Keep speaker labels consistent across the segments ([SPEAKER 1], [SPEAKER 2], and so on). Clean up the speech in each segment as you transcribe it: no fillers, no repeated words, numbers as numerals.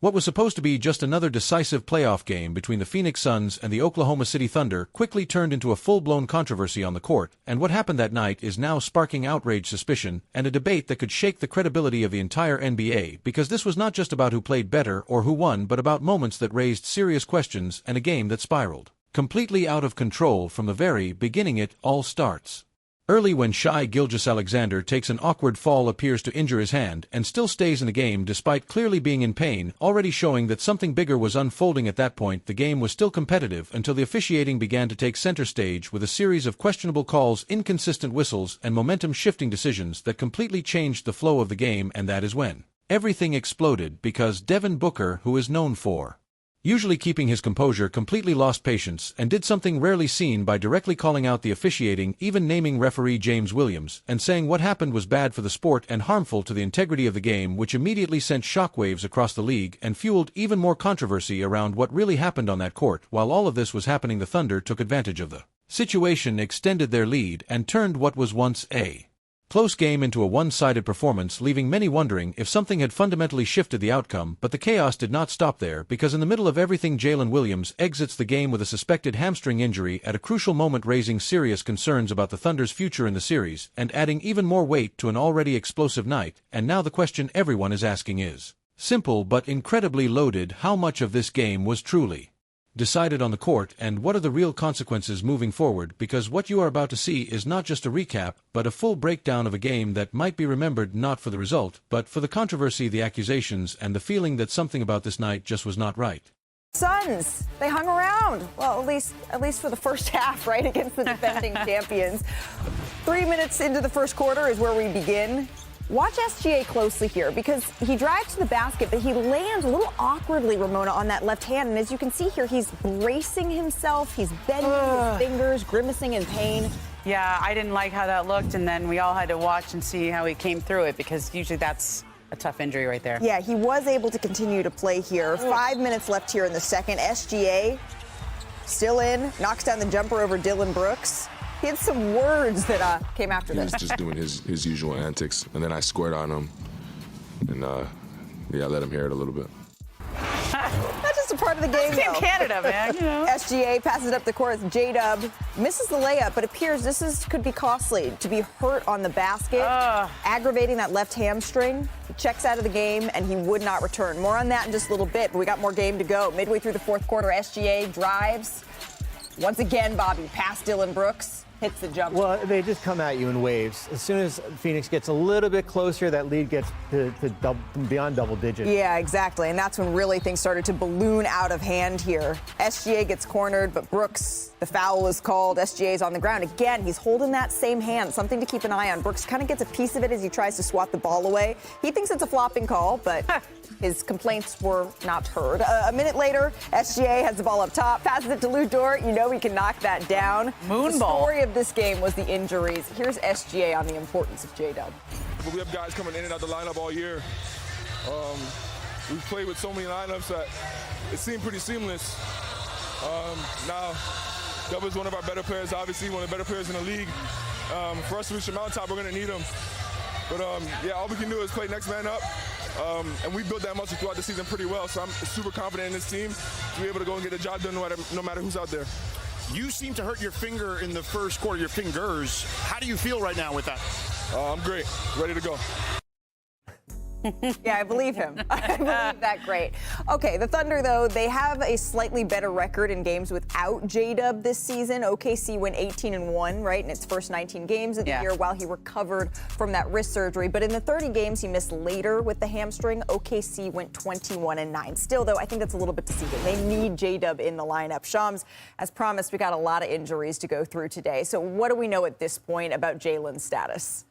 [SPEAKER 1] What was supposed to be just another decisive playoff game between the Phoenix Suns and the Oklahoma City Thunder quickly turned into a full-blown controversy on the court, and what happened that night is now sparking outrage, suspicion, and a debate that could shake the credibility of the entire NBA, because this was not just about who played better or who won, but about moments that raised serious questions and a game that spiraled completely out of control from the very beginning. It all starts early when Shai Gilgeous-Alexander takes an awkward fall, appears to injure his hand, and still stays in the game despite clearly being in pain, already showing that something bigger was unfolding at that point. The game was still competitive until the officiating began to take center stage with a series of questionable calls, inconsistent whistles, and momentum-shifting decisions that completely changed the flow of the game, and that is when everything exploded, because Devin Booker, who is known for usually keeping his composure, completely lost patience and did something rarely seen by directly calling out the officiating, even naming referee Jalen Williams, and saying what happened was bad for the sport and harmful to the integrity of the game, which immediately sent shockwaves across the league and fueled even more controversy around what really happened on that court. While all of this was happening, the Thunder took advantage of the situation, extended their lead, and turned what was once a close game into a one-sided performance, leaving many wondering if something had fundamentally shifted the outcome. But the chaos did not stop there, because in the middle of everything, Jalen Williams exits the game with a suspected hamstring injury at a crucial moment, raising serious concerns about the Thunder's future in the series, and adding even more weight to an already explosive night. And now the question everyone is asking is simple but incredibly loaded: how much of this game was truly decided on the court, and what are the real consequences moving forward? Because what you are about to see is not just a recap, but a full breakdown of a game that might be remembered not for the result, but for the controversy, the accusations, and the feeling that something about this night just was not right.
[SPEAKER 2] Suns, they hung around. Well, at least for the first half, right, against the defending champions. 3 minutes into the first quarter is where we begin. Watch SGA closely here, because he drives to the basket, but he lands a little awkwardly, Ramona, on that left hand. And as you can see here, he's bracing himself. He's bending his fingers, grimacing in pain.
[SPEAKER 3] Yeah, I didn't like how that looked, and then we all had to watch and see how he came through it, because usually that's a tough injury right there.
[SPEAKER 2] Yeah, he was able to continue to play here. 5 minutes left here in the second. SGA still in, knocks down the jumper over Dillon Brooks. He had some words that came after this.
[SPEAKER 4] He was just doing his usual antics, and then I squared on him, and yeah, I let him hear it a little bit.
[SPEAKER 2] That's just a part of the game,
[SPEAKER 3] though. Canada, man, you know.
[SPEAKER 2] SGA passes it up the court. J-Dub misses the layup, but appears could be costly. To be hurt on the basket, aggravating that left hamstring. He checks out of the game, and he would not return. More on that in just a little bit, but we got more game to go. Midway through the fourth quarter, SGA drives. Once again, Bobby, past Dillon Brooks. Hits the jump.
[SPEAKER 5] Well, they just come at you in waves. As soon as Phoenix gets a little bit closer, that lead gets to beyond double digits.
[SPEAKER 2] Yeah, exactly. And that's when really things started to balloon out of hand here. SGA gets cornered, but Brooks, the foul is called. SGA's on the ground. Again, he's holding that same hand, something to keep an eye on. Brooks kind of gets a piece of it as he tries to swat the ball away. He thinks it's a flopping call, but his complaints were not heard. A minute later, SGA has the ball up top, passes it to Lou Dort. You know he can knock that down.
[SPEAKER 3] Moonball.
[SPEAKER 2] The story of this game was the injuries. Here's SGA on the importance of J-Dub.
[SPEAKER 6] We have guys coming in and out the lineup all year. We've played with so many lineups that it seemed pretty seamless. Now, Dub is one of our better players, obviously one of the better players in the league. For us to reach the mountaintop, we're going to need him. But, yeah, all we can do is play next man up. And we built that muscle throughout the season pretty well, so I'm super confident in this team to be able to go and get the job done no matter who's out there.
[SPEAKER 7] You seem to hurt your finger in the first quarter, your fingers. How do you feel right now with that?
[SPEAKER 6] I'm great, ready to go.
[SPEAKER 2] Yeah, I believe him. I believe that great. Okay, the Thunder, though, they have a slightly better record in games without J-Dub this season. OKC went 18-1, right, in its first 19 games of the year while he recovered from that wrist surgery. But in the 30 games he missed later with the hamstring, OKC went 21-9. Still, though, I think that's a little bit deceiving. They need J-Dub in the lineup. Shams, as promised, we got a lot of injuries to go through today. So what do we know at this point about Jalen's status?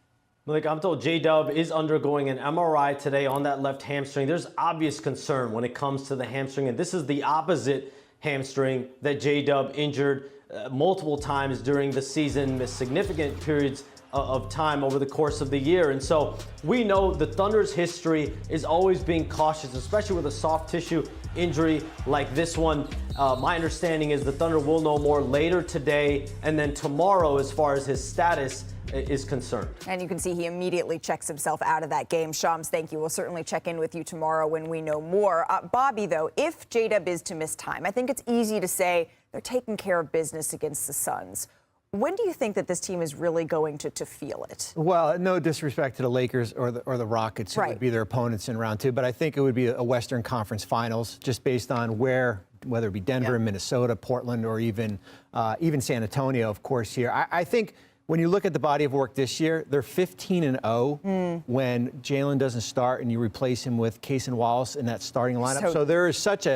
[SPEAKER 8] Like I'm told, J-Dub is undergoing an MRI today on that left hamstring. There's obvious concern when it comes to the hamstring, and this is the opposite hamstring that J-Dub injured multiple times during the season, missed significant periods of time over the course of the year. And so we know the Thunder's history is always being cautious, especially with a soft tissue injury like this one. My understanding is the Thunder will know more later today and then tomorrow as far as his status is concerned.
[SPEAKER 2] And you can see he immediately checks himself out of that game. Shams, thank you. We'll certainly check in with you tomorrow when we know more. Bobby, though, if J-Dub is to miss time, I think it's easy to say they're taking care of business against the Suns. When do you think that this team is really going to feel it?
[SPEAKER 5] Well, no disrespect to the Lakers or the Rockets, who would be their opponents in round 2, but I think it would be a Western Conference Finals, just based on whether it be Denver, Minnesota, Portland, or even San Antonio, of course, here. I think when you look at the body of work this year, they're 15-0 when Jalen doesn't start and you replace him with Cason Wallace in that starting lineup. So there is such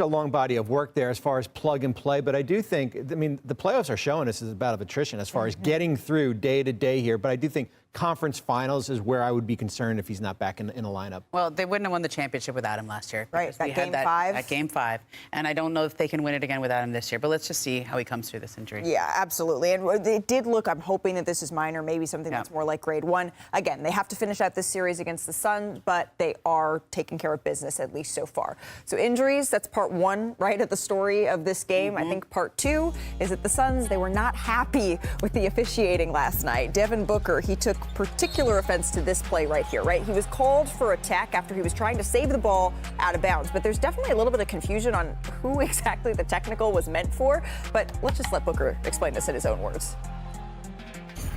[SPEAKER 5] a long body of work there as far as plug and play. But I do think, I mean, the playoffs are showing us is about of attrition as far as getting through day to day here. But I do think conference finals is where I would be concerned if he's not back in a lineup.
[SPEAKER 3] Well, they wouldn't have won the championship without him last year.
[SPEAKER 2] Right, that game 5.
[SPEAKER 3] That game 5. And I don't know if they can win it again without him this year. But let's just see how he comes through this injury.
[SPEAKER 2] Yeah, absolutely. And it did look, I'm hoping that this is minor, maybe something that's more like grade 1. Again, they have to finish out this series against the Suns, but they are taking care of business, at least so far. So injuries, that's part 1, right, of the story of this game. I think part 2 is that the Suns, they were not happy with the officiating last night. Devin Booker, he took particular offense to this play right here, right? He was called for a tech after he was trying to save the ball out of bounds, but there's definitely a little bit of confusion on who exactly the technical was meant for. But let's just let Booker explain this in his own words.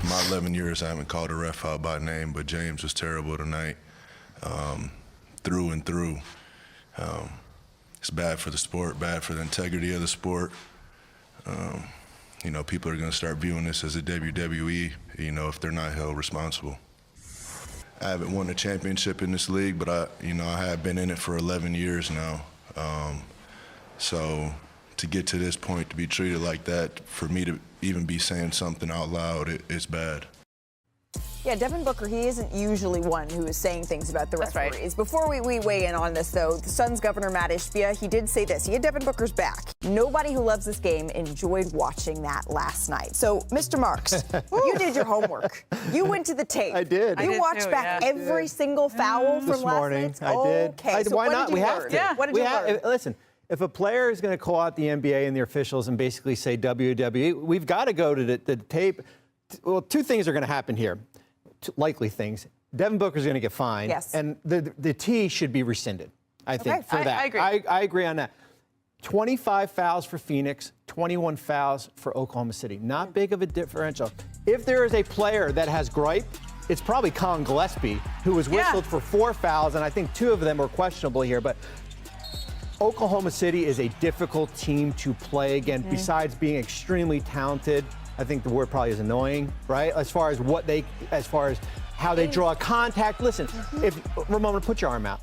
[SPEAKER 9] In my 11 years, I haven't called a ref out by name, but James was terrible tonight, through and through. It's bad for the sport, bad for the integrity of the sport. You know, people are going to start viewing this as a WWE, you know, if they're not held responsible. I haven't won a championship in this league, but I have been in it for 11 years now. So to get to this point, to be treated like that, for me to even be saying something out loud, it's bad.
[SPEAKER 2] Yeah, Devin Booker, he isn't usually one who is saying things about the referees.
[SPEAKER 3] Right.
[SPEAKER 2] Before we weigh in on this, though, the Suns governor, Matt Ishbia, he did say this. He had Devin Booker's back. Nobody who loves this game enjoyed watching that last night. So, Mr. Marks, you did your homework. You went to the tape.
[SPEAKER 5] I did.
[SPEAKER 2] You watched back every single foul from
[SPEAKER 5] this
[SPEAKER 2] last
[SPEAKER 5] morning.
[SPEAKER 2] night?
[SPEAKER 5] I did.
[SPEAKER 2] Okay, so
[SPEAKER 5] why
[SPEAKER 2] what
[SPEAKER 5] not?
[SPEAKER 2] did you
[SPEAKER 5] We
[SPEAKER 2] learn?
[SPEAKER 5] have to.
[SPEAKER 3] Yeah.
[SPEAKER 2] What did you learn?
[SPEAKER 5] Listen, if a player is going to call out the NBA and the officials and basically say WWE, we've got to go to the tape. Well, 2 things are going to happen here. Likely things. Devin Booker's going to get fined.
[SPEAKER 2] Yes.
[SPEAKER 5] And the T should be rescinded, I think, for that.
[SPEAKER 3] I agree.
[SPEAKER 5] I agree on that. 25 fouls for Phoenix, 21 fouls for Oklahoma City. Not big of a differential. If there is a player that has gripe, it's probably Colin Gillespie, who was whistled for 4 fouls, and I think 2 of them were questionable here. But Oklahoma City is a difficult team to play against, besides being extremely talented. I think the word probably is annoying, right? As far as how they draw contact. Listen, if Ramona, put your arm out.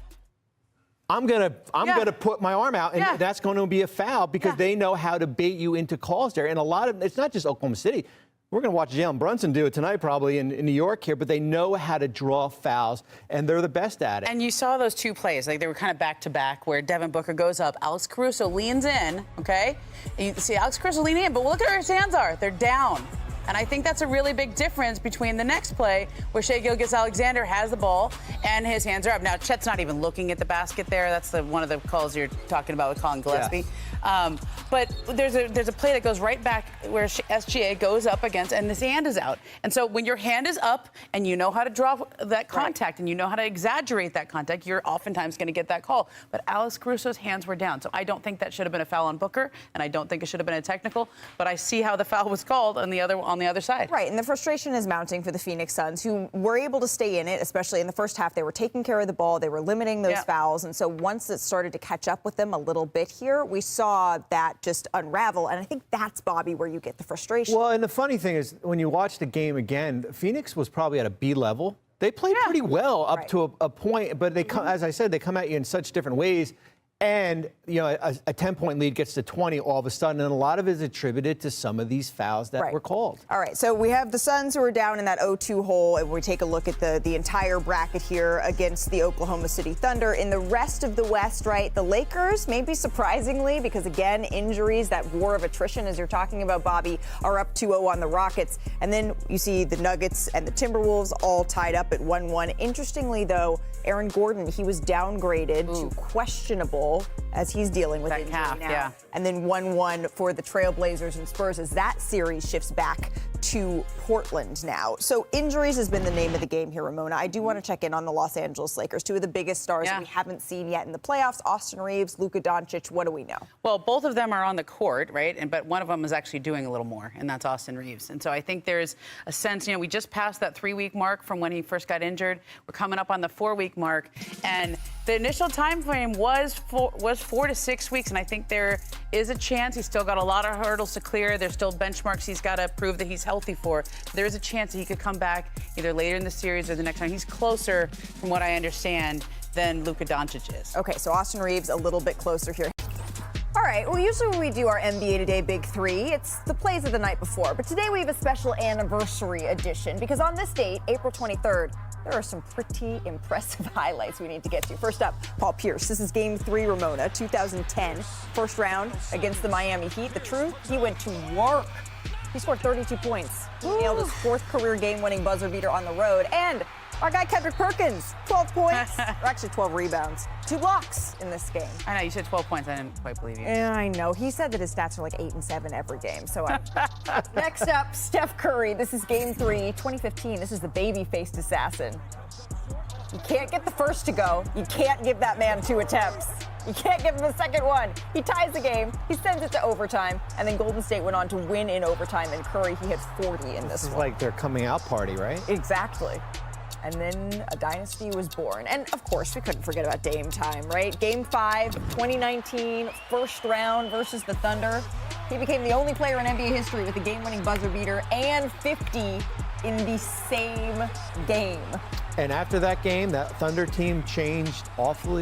[SPEAKER 5] I'm gonna put my arm out, and that's going to be a foul because they know how to bait you into calls there. And it's not just Oklahoma City. We're going to watch Jalen Brunson do it tonight probably in New York here, but they know how to draw fouls, and they're the best at it.
[SPEAKER 3] And you saw those 2 plays, like they were kind of back-to-back, where Devin Booker goes up, Alex Caruso leans in, okay? And you see Alex Caruso leaning in, but look at where his hands are. They're down. And I think that's a really big difference between the next play where Shai Gilgeous-Alexander has the ball and his hands are up. Now, Chet's not even looking at the basket there. That's one of the calls you're talking about with Colin Gillespie.
[SPEAKER 5] Yes.
[SPEAKER 3] But there's a play that goes right back where SGA goes up against, and his hand is out. And so when your hand is up and you know how to draw that contact and you know how to exaggerate that contact, you're oftentimes going to get that call. But Alex Caruso's hands were down. So I don't think that should have been a foul on Booker, and I don't think it should have been a technical. But I see how the foul was called on the other side.
[SPEAKER 2] Right, and the frustration is mounting for the Phoenix Suns, who were able to stay in it, especially in the first half. They were taking care of the ball. They were limiting those fouls. And so once it started to catch up with them a little bit here, we saw that just unravel. And I think that's, Bobby, where you get the frustration.
[SPEAKER 5] Well, and the funny thing is, when you watch the game again, Phoenix was probably at a B level. They played pretty well up to a point, but they come, as I said, they come at you in such different ways. And, you know, a 10-point lead gets to 20 all of a sudden, and a lot of it is attributed to some of these fouls that were called.
[SPEAKER 2] All right, so we have the Suns who are down in that 0-2 hole, and we take a look at the entire bracket here against the Oklahoma City Thunder. In the rest of the West, right, the Lakers, maybe surprisingly, because, again, injuries, that war of attrition, as you're talking about, Bobby, are up 2-0 on the Rockets. And then you see the Nuggets and the Timberwolves all tied up at 1-1. Interestingly, though, Aaron Gordon, he was downgraded to questionable as he's dealing with injury now. And then 1-1 for the Trailblazers and Spurs as that series shifts back to Portland now. So injuries has been the name of the game here, Ramona. I do want to check in on the Los Angeles Lakers, two of the biggest stars that we haven't seen yet in the playoffs, Austin Reeves, Luka Doncic. What do we know?
[SPEAKER 3] Well, both of them are on the court, right? But one of them is actually doing a little more, and that's Austin Reeves. And so I think there's a sense, we just passed that 3-week mark from when he first got injured. We're coming up on the 4-week mark, and the initial time frame was 4 to 6 weeks, and I think there is a chance. He's still got a lot of hurdles to clear. There's still benchmarks he's got to prove that he's healthy for. There is a chance that he could come back either later in the series or the next time. He's closer, from what I understand, than Luka Doncic is.
[SPEAKER 2] Okay, so Austin Reeves a little bit closer here. All right, well, usually when we do our NBA Today Big Three, it's the plays of the night before. But today we have a special anniversary edition because on this date, April 23rd, there are some pretty impressive highlights we need to get to. First up, Paul Pierce. This is Game 3, Ramona, 2010. First round against the Miami Heat. The truth, he went to work. He scored 32 points. He nailed his 4th career game-winning buzzer beater on the road. And our guy Kendrick Perkins, 12 points, or actually 12 rebounds, 2 blocks in this game.
[SPEAKER 3] I know, you said 12 points. I didn't quite believe you.
[SPEAKER 2] Yeah, I know. He said that his stats are like 8 and 7 every game. So next up, Steph Curry. This is Game 3, 2015. This is the baby-faced assassin. You can't get the first to go. You can't give that man 2 attempts. You can't give him a second one. He ties the game. He sends it to overtime. And then Golden State went on to win in overtime. And Curry, he hit 40 in this
[SPEAKER 5] is
[SPEAKER 2] one.
[SPEAKER 5] like their coming out party, right?
[SPEAKER 2] Exactly. And then a dynasty was born. And, of course, we couldn't forget about Dame time, right? Game 5, 2019, first round versus the Thunder. He became the only player in NBA history with a game-winning buzzer beater and 50 in the same game.
[SPEAKER 5] And after that game, that Thunder team changed awfully.